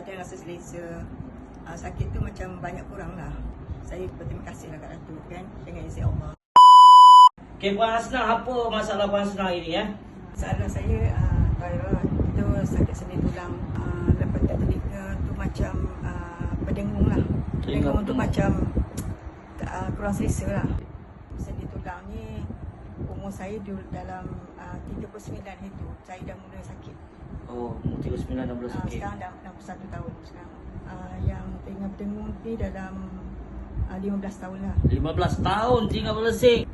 badan rasa selesa. Sakit tu macam banyak kurang lah. Saya berterima kasih lah kat Datuk kan, dengan izin Allah. Okay, Puan Hasnah, apa masalah Puan Hasnah ini ya? Masalah saya, itu sakit sendi tulang. Lepas tu telinga tu macam berdengung lah. Berdengung tu macam kurang selesa lah. Sendi tulang ni, umur saya dalam 39 itu, saya dah mula sakit. Oh, 39 dah mula sakit. Sekarang dah 61 tahun sekarang. Yang telinga berdengung ni dalam 15 tahun lah. 15 tahun tinggal bersih.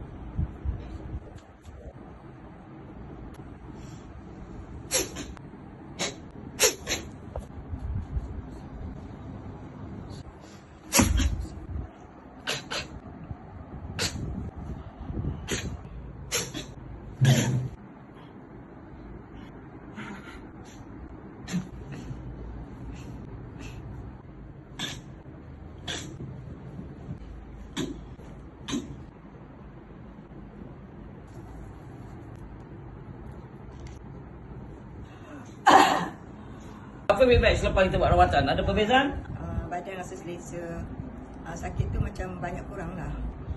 Apa lebih baik selepas kita buat rawatan? Ada perbezaan? Badan rasa selesa. Sakit tu macam banyak kurang lah.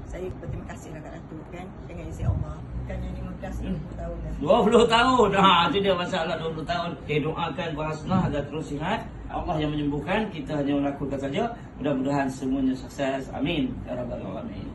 Saya berterima kasih lah kat Datuk kan, dengan izin Allah. Bukannya 15-20 tahun dah. 20 tahun. Itu dia masalah 20 tahun. Okay, doakan Puan Hasnah agar terus sihat. Allah yang menyembuhkan. Kita hanya melakukan saja. Mudah-mudahan semuanya sukses. Amin. Ya Rabbal Alamin.